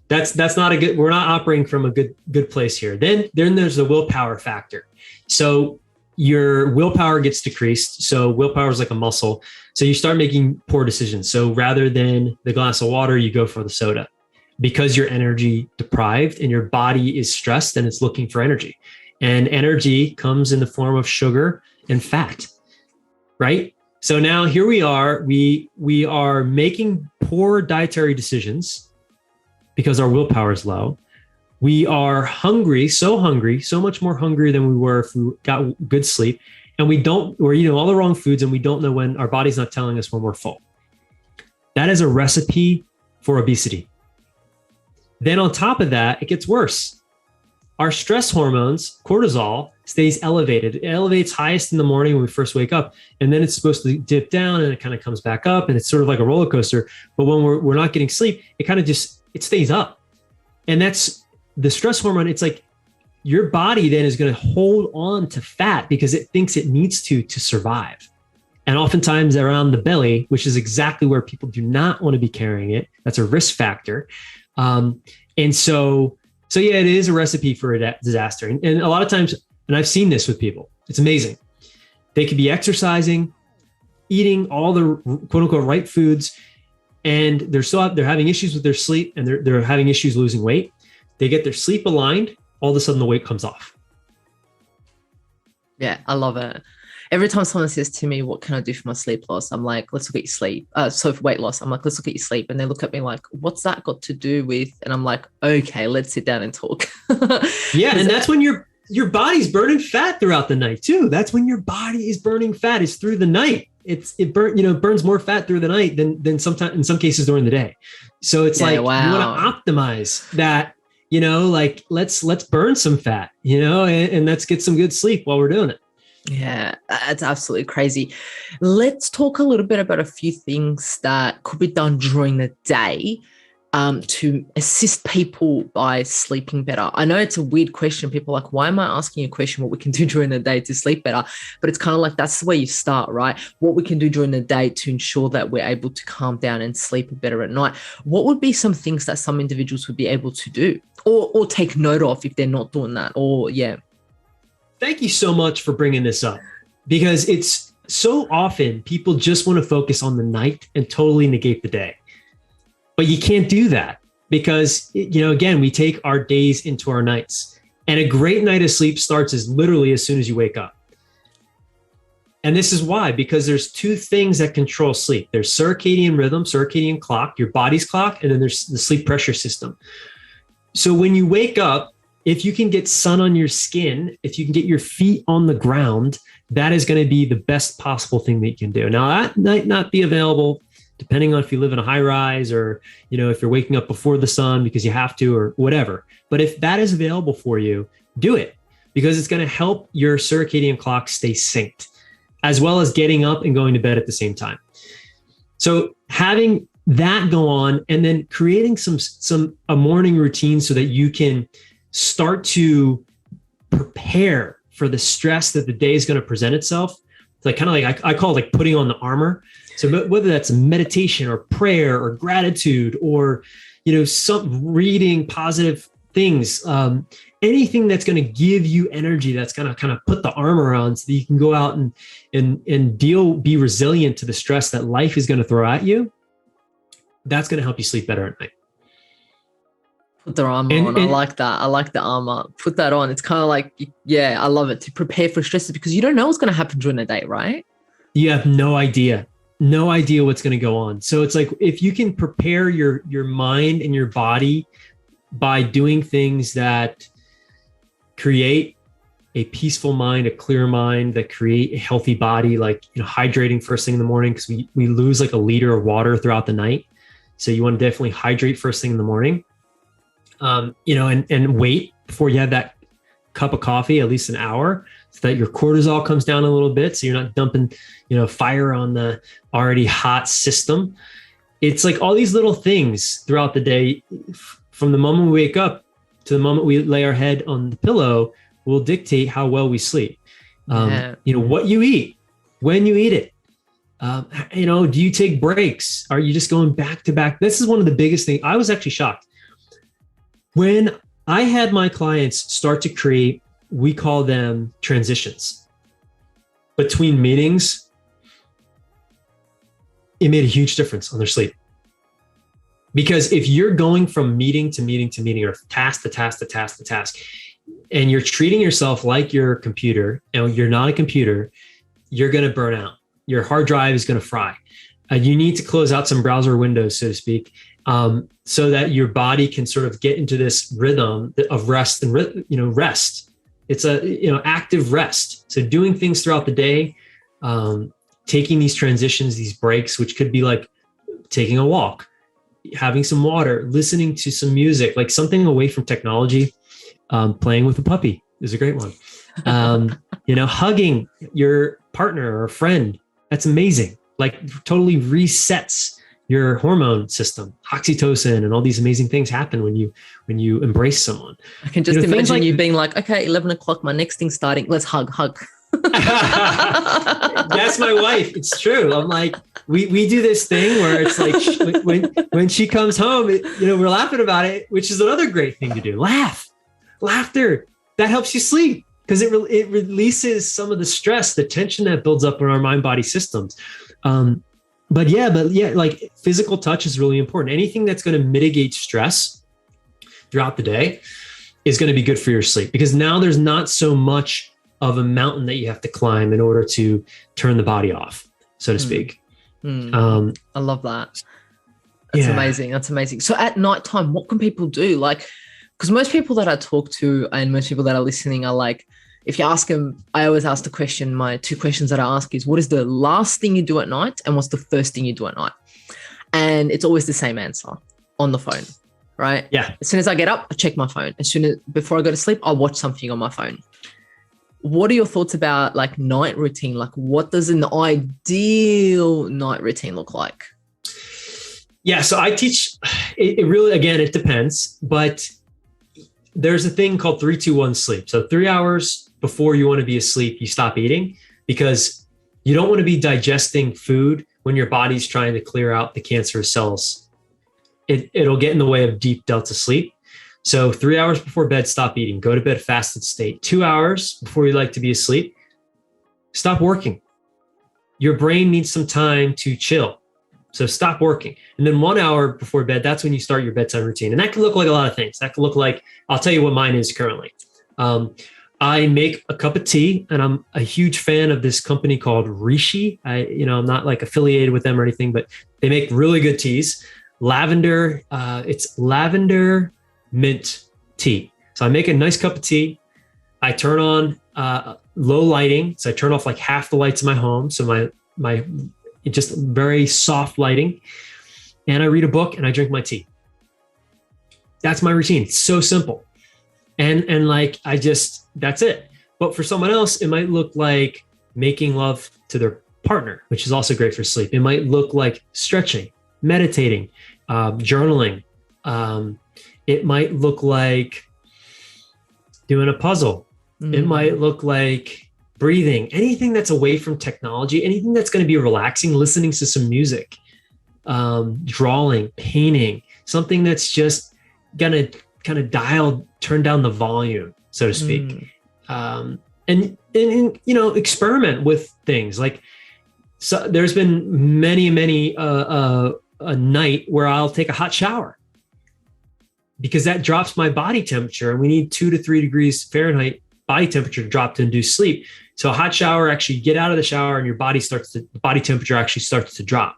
That's not a good, we're not operating from a good place here. Then there's the willpower factor. So your willpower gets decreased. So willpower is like a muscle. So you start making poor decisions. So rather than the glass of water, you go for the soda because you're energy deprived and your body is stressed and it's looking for energy. And energy comes in the form of sugar and fat, right? So now here we are, we are making poor dietary decisions because our willpower is low. We are hungry, so much more hungry than we were if we got good sleep. And we're eating all the wrong foods and we don't know when, our body's not telling us when we're full. That is a recipe for obesity. Then on top of that, it gets worse. Our stress hormones, cortisol, stays elevated. It elevates highest in the morning when we first wake up, and then it's supposed to dip down and it kind of comes back up, and it's sort of like a roller coaster. But when we're not getting sleep, it kind of it stays up. And that's the stress hormone. It's like your body then is going to hold on to fat because it thinks it needs to survive. And oftentimes around the belly, which is exactly where people do not want to be carrying it. That's a risk factor. And so yeah, it is a recipe for a disaster. And a lot of times, and I've seen this with people, it's amazing. They could be exercising, eating all the quote unquote right foods, and they're having issues with their sleep and they're having issues losing weight. They get their sleep aligned, all of a sudden the weight comes off. Yeah, I love it. Every time someone says to me, what can I do for my sleep loss? I'm like, let's look at your sleep. So for weight loss, I'm like, let's look at your sleep. And they look at me like, what's that got to do with? And I'm like, okay, let's sit down and talk. Yeah. And that's when your body's burning fat throughout the night too. That's when your body is burning fat, is through the night. It burns more fat through the night than sometimes in some cases during the day. So it's you want to optimize that, like let's burn some fat, and let's get some good sleep while we're doing it. Yeah, it's absolutely crazy. Let's talk a little bit about a few things that could be done during the day to assist people by sleeping better. I know it's a weird question. People are like, why am I asking you a question what we can do during the day to sleep better? But it's kind of like, that's where you start, right? What we can do during the day to ensure that we're able to calm down and sleep better at night. What would be some things that some individuals would be able to do or take note of if they're not doing that? Thank you so much for bringing this up, because it's so often people just want to focus on the night and totally negate the day. But you can't do that because, again, we take our days into our nights, and a great night of sleep starts literally as soon as you wake up. And this is why, because there's two things that control sleep. There's circadian rhythm, circadian clock, your body's clock, and then there's the sleep pressure system. So when you wake up, if you can get sun on your skin, if you can get your feet on the ground, that is going to be the best possible thing that you can do. Now, that might not be available depending on if you live in a high rise or, if you're waking up before the sun because you have to or whatever. But if that is available for you, do it, because it's going to help your circadian clock stay synced, as well as getting up and going to bed at the same time. So having that go on and then creating a morning routine so that you can start to prepare for the stress that the day is going to present itself. It's like I call it like putting on the armor. So whether that's meditation or prayer or gratitude or, some reading positive things, anything that's going to give you energy, that's going to kind of put the armor on so that you can go out and be resilient to the stress that life is going to throw at you. That's going to help you sleep better at night. Put the armor on. I like that. I like the armor. Put that on. It's kind of like, I love it, to prepare for stresses, because you don't know what's going to happen during the day, right? You have no idea. no idea what's going to go on. So it's like, if you can prepare your mind and your body by doing things that create a peaceful mind, a clear mind, that create a healthy body, like, hydrating first thing in the morning, because we lose like a liter of water throughout the night. So you want to definitely hydrate first thing in the morning, and wait before you have that cup of coffee, at least an hour, so that your cortisol comes down a little bit. So you're not dumping, fire on the already hot system. It's like all these little things throughout the day, from the moment we wake up to the moment we lay our head on the pillow, will dictate how well we sleep. What you eat, when you eat it. Do you take breaks? Are you just going back to back? This is one of the biggest things. I was actually shocked when I had my clients start to create, we call them transitions between meetings. It made a huge difference on their sleep. Because if you're going from meeting to meeting to meeting, or task to task to task to task, and you're treating yourself like you're a computer, and you're not a computer, you're going to burn out. Your hard drive is going to fry. You need to close out some browser windows, so to speak, so that your body can sort of get into this rhythm of rest and rest. It's active rest. So doing things throughout the day, taking these transitions, these breaks, which could be like taking a walk, having some water, listening to some music, like something away from technology. Playing with a puppy is a great one. Hugging your partner or a friend. That's amazing. Like, totally resets your hormone system. Oxytocin and all these amazing things happen when you embrace someone. I can just imagine you being like, okay, 11 o'clock, my next thing's starting. Let's hug. That's my wife. It's true. I'm like, we do this thing where it's like, when she comes home, we're laughing about it, which is another great thing to do. Laughter, that helps you sleep, because it releases some of the stress, the tension that builds up in our mind-body systems. But like, physical touch is really important. Anything that's going to mitigate stress throughout the day is going to be good for your sleep, because now there's not so much of a mountain that you have to climb in order to turn the body off, so to speak. I love that. That's amazing. That's amazing. So at nighttime, what can people do? Like, because most people that I talk to and most people that are listening are like, if you ask them, I always ask the question, my two questions that I ask is, what is the last thing you do at night? And what's the first thing you do at night? And it's always the same answer: on the phone, right? Yeah. As soon as I get up, I check my phone. Before I go to sleep, I'll watch something on my phone. What are your thoughts about like night routine? Like, what does an ideal night routine look like? Yeah. So I teach, it really, again, it depends, but there's a thing called 3-2-1 sleep. So 3 hours before you want to be asleep, you stop eating, because you don't want to be digesting food when your body's trying to clear out the cancerous cells. It'll get in the way of deep delta sleep. So 3 hours before bed, stop eating, go to bed fasted state. 2 hours before you like to be asleep, stop working. Your brain needs some time to chill. So stop working. And then 1 hour before bed, that's when you start your bedtime routine. And that can look like a lot of things. That can look like, I'll tell you what mine is currently. I make a cup of tea, and I'm a huge fan of this company called Rishi. I'm not like affiliated with them or anything, but they make really good teas. It's lavender mint tea. So I make a nice cup of tea. I turn on low lighting. So I turn off like half the lights in my home. So my just very soft lighting. And I read a book and I drink my tea. That's my routine. It's so simple. And like, that's it. But for someone else, it might look like making love to their partner, which is also great for sleep. It might look like stretching, meditating, journaling. It might look like doing a puzzle. It might look like breathing, anything that's away from technology, anything that's going to be relaxing, listening to some music, drawing, painting, something that's just going to kind of turn down the volume, so to speak. And experiment with things like, so there's been many a night where I'll take a hot shower, because that drops my body temperature, and we need 2 to 3 degrees Fahrenheit body temperature to drop to induce sleep. So a hot shower, actually get out of the shower and your body temperature actually starts to drop.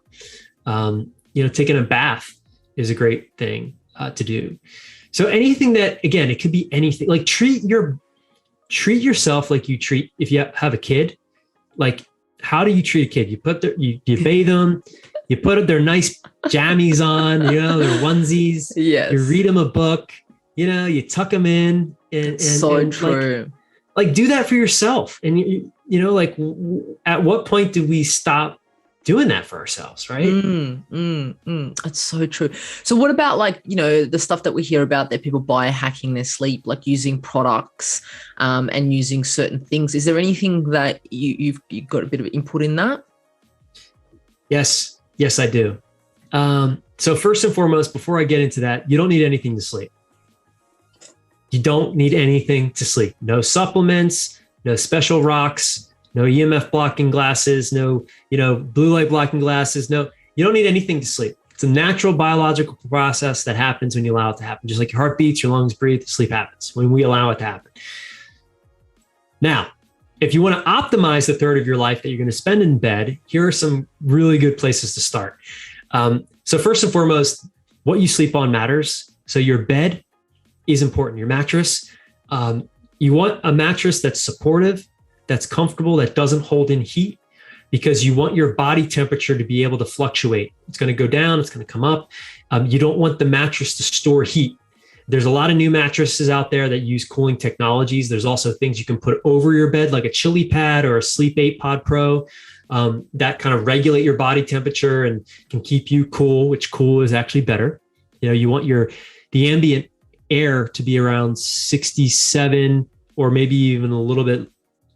Taking a bath is a great thing to do. So anything that, again, it could be anything, like treat yourself like you treat, if you have a kid, like how do you treat a kid? You bathe them, you put their nice jammies on, their onesies, yes. You read them a book, you tuck them in and so true. Like do that for yourself. And at what point do we stop doing that for ourselves, right? That's so true. So what about the stuff that we hear about that people biohacking their sleep, like using products and using certain things? Is there anything that you've got a bit of input in that? Yes, I do. So first and foremost, before I get into that, you don't need anything to sleep. You don't need anything to sleep. No supplements, no special rocks, no EMF blocking glasses, no, blue light blocking glasses. No, you don't need anything to sleep. It's a natural biological process that happens when you allow it to happen. Just like your heart beats, your lungs breathe, sleep happens when we allow it to happen. Now, if you want to optimize the third of your life that you're going to spend in bed, here are some really good places to start. So first and foremost, what you sleep on matters. So your bed is important. Your mattress, you want a mattress that's supportive, that's comfortable, that doesn't hold in heat, because you want your body temperature to be able to fluctuate. It's going to go down, it's going to come up. You don't want the mattress to store heat. There's a lot of new mattresses out there that use cooling technologies. There's also things you can put over your bed, like a chili pad or a Sleep 8 Pod Pro, that kind of regulate your body temperature and can keep you cool, which cool is actually better. You want the ambient air to be around 67 or maybe even a little bit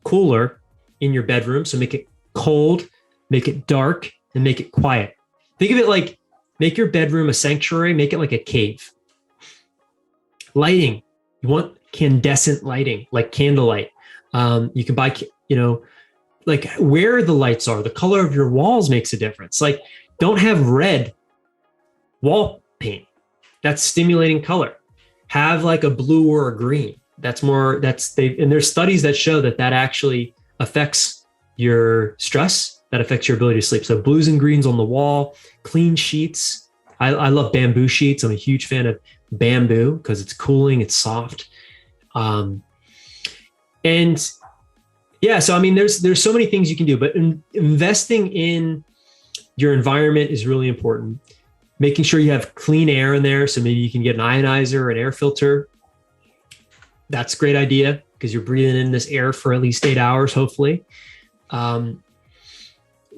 cooler in your bedroom. So make it cold, make it dark, and make it quiet. Think of it like, make your bedroom a sanctuary, make it like a cave. Lighting, you want incandescent lighting, like candlelight. You can buy, like where the lights are, the color of your walls makes a difference. Like don't have red wall paint. That's stimulating color. Have like a blue or a green. And there's studies that show that actually affects your stress, that affects your ability to sleep. So blues and greens on the wall, clean sheets. I love bamboo sheets. I'm a huge fan of bamboo because it's cooling, it's soft. So I mean, there's so many things you can do, but investing in your environment is really important. Making sure you have clean air in there. So maybe you can get an ionizer or an air filter. That's a great idea because you're breathing in this air for at least 8 hours, hopefully.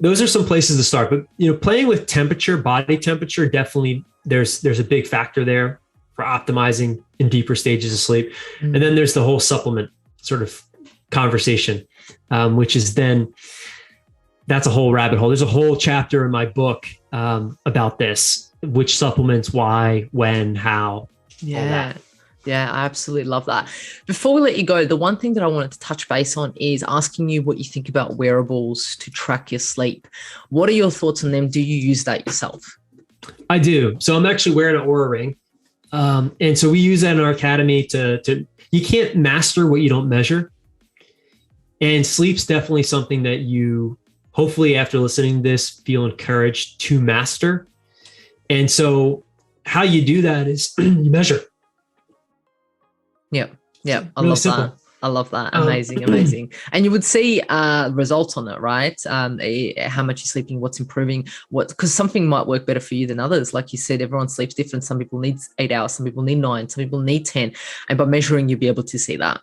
Those are some places to start, but playing with temperature, body temperature, definitely there's a big factor there for optimizing in deeper stages of sleep. And then there's the whole supplement sort of conversation, which is that's a whole rabbit hole. There's a whole chapter in my book about this, which supplements, why, when, how, all that. Yeah, I absolutely love that. Before we let you go, the one thing that I wanted to touch base on is asking you what you think about wearables to track your sleep. What are your thoughts on them? Do you use that yourself? I do. So I'm actually wearing an Oura Ring. And so we use that in our academy you can't master what you don't measure. And sleep's definitely something that you, hopefully after listening to this, feel encouraged to master. And so how you do that is you measure. Yeah. I love that. Amazing. And you would see results on it, right? How much you're sleeping, what's improving, because something might work better for you than others. Like you said, everyone sleeps different. Some people need 8 hours, some people need 9, some people need 10. And by measuring, you'll be able to see that.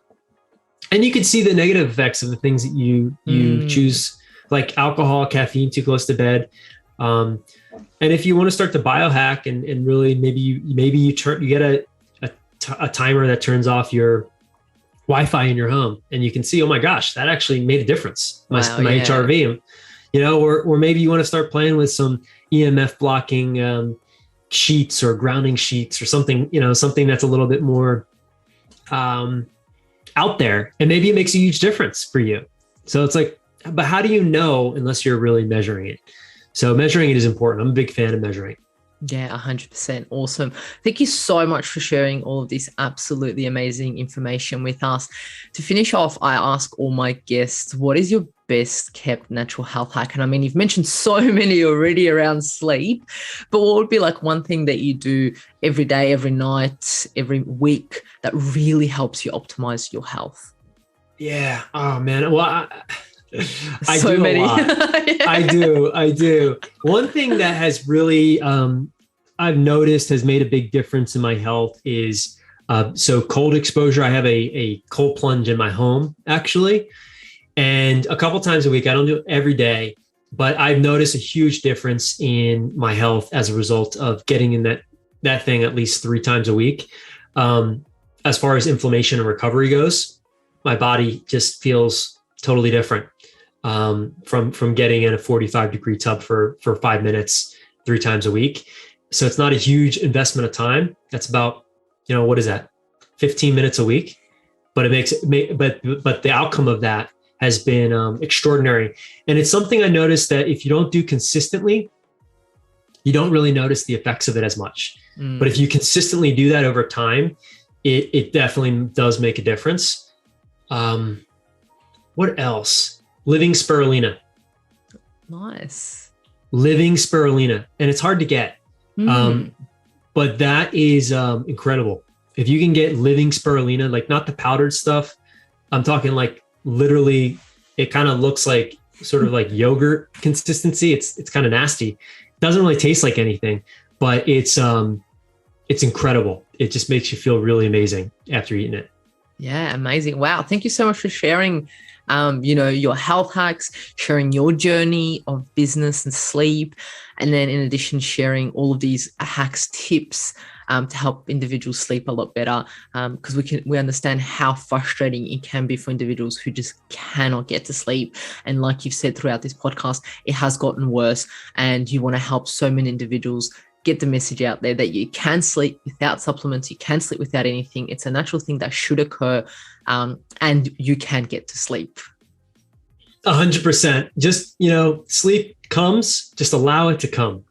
And you can see the negative effects of the things that you choose, like alcohol, caffeine too close to bed. And if you want to start to biohack and really maybe you get a timer that turns off your Wi-Fi in your home, and you can see, oh my gosh, that actually made a difference. My HRV, or maybe you want to start playing with some EMF blocking sheets or grounding sheets or something, something that's a little bit more out there, and maybe it makes a huge difference for you. So it's like, but how do you know unless you're really measuring it? So measuring it is important. I'm a big fan of measuring. Yeah, 100%. Awesome. Thank you so much for sharing all of this absolutely amazing information with us. To finish off, I ask all my guests, what is your best kept natural health hack? And I mean, you've mentioned so many already around sleep, but what would be like one thing that you do every day, every night, every week that really helps you optimize your health? Yeah. Oh man. Well, I So do a many. lot. I do. I do. One thing that has really, I've noticed has made a big difference in my health is so cold exposure. I have a cold plunge in my home actually, and a couple times a week. I don't do it every day, but I've noticed a huge difference in my health as a result of getting in that thing at least 3 times a week. As far as inflammation and recovery goes, my body just feels totally different from getting in a 45-degree tub for 5 minutes 3 times a week. So it's not a huge investment of time. That's about, what is that, 15 minutes a week? But but the outcome of that has been extraordinary. And it's something I noticed that if you don't do consistently, you don't really notice the effects of it as much. But if you consistently do that over time, it definitely does make a difference. What else? Living spirulina. Nice. Living spirulina. And it's hard to get. But that is incredible. If you can get living spirulina, like not the powdered stuff, I'm talking like literally, it kind of looks like sort of like yogurt consistency. It's kind of nasty. It doesn't really taste like anything, but it's incredible. It just makes you feel really amazing after eating it. Yeah, amazing. Wow. Thank you so much for sharing, your health hacks, sharing your journey of business and sleep. And then in addition, sharing all of these hacks, tips to help individuals sleep a lot better. Because we understand how frustrating it can be for individuals who just cannot get to sleep. And like you've said throughout this podcast, it has gotten worse. And you want to help so many individuals get the message out there that you can sleep without supplements, you can sleep without anything. It's a natural thing that should occur, and you can get to sleep. 100%. Just, sleep comes, just allow it to come.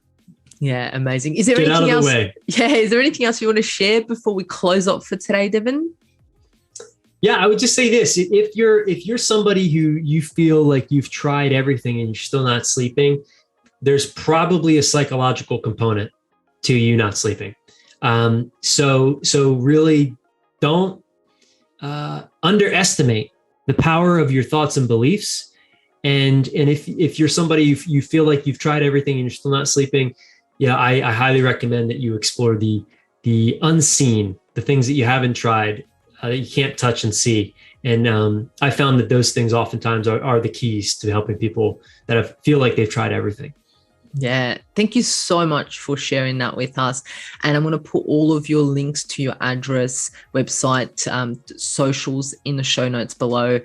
Yeah, amazing. Is there Get anything out of else? the way. Yeah, is there anything else you want to share before we close up for today, Devin? Yeah, I would just say this. If you're somebody who you feel like you've tried everything and you're still not sleeping, there's probably a psychological component to you not sleeping. So really don't underestimate the power of your thoughts and beliefs. And if you're somebody you feel like you've tried everything and you're still not sleeping, I highly recommend that you explore the unseen, the things that you haven't tried, that you can't touch and see. And I found that those things oftentimes are the keys to helping people that feel like they've tried everything. Yeah, thank you so much for sharing that with us. And I'm going to put all of your links to your address, website, socials in the show notes below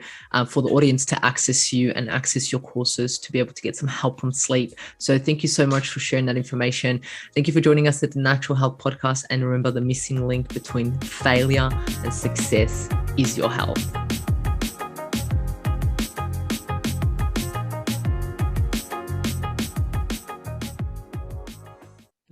for the audience to access you and access your courses to be able to get some help on sleep. So thank you so much for sharing that information. Thank you for joining us at the Natural Health Podcast. And remember, the missing link between failure and success is your health.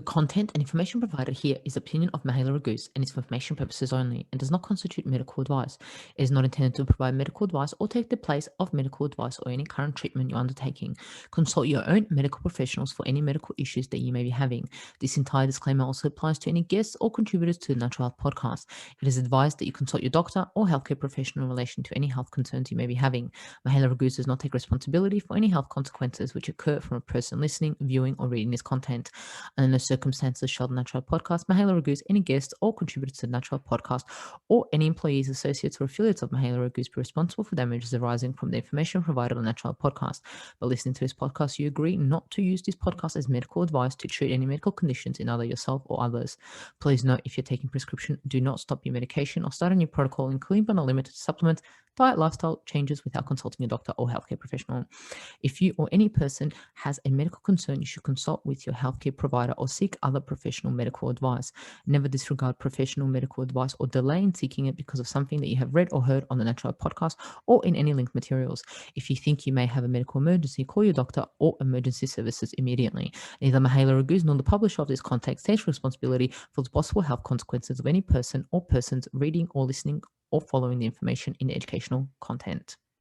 Content and information provided here is opinion of Mahela Raguse and is for information purposes only and does not constitute medical advice. It is not intended to provide medical advice or take the place of medical advice or any current treatment you're undertaking. Consult your own medical professionals for any medical issues that you may be having. This entire disclaimer also applies to any guests or contributors to the Natural Health Podcast. It is advised that you consult your doctor or healthcare professional in relation to any health concerns you may be having. Mahela Raguse does not take responsibility for any health consequences which occur from a person listening, viewing, or reading this content. And in no circumstances shall the Natural Podcast, Mahela Raguse, any guests or contributors to the Natural Podcast, or any employees, associates, or affiliates of Mahela Raguse be responsible for damages arising from the information provided on the Natural Podcast. By listening to this podcast, you agree not to use this podcast as medical advice to treat any medical conditions in either yourself or others. Please note, if you're taking prescription, do not stop your medication or start a new protocol, including but not limited to supplements, diet, lifestyle changes without consulting a doctor or healthcare professional. If you or any person has a medical concern, you should consult with your healthcare provider or seek seek other professional medical advice. Never disregard professional medical advice or delay in seeking it because of something that you have read or heard on the Natural podcast or in any linked materials. If you think you may have a medical emergency, call your doctor or emergency services immediately. Neither Mihaela Raguse nor the publisher of this content takes responsibility for the possible health consequences of any person or persons reading or listening or following the information in the educational content.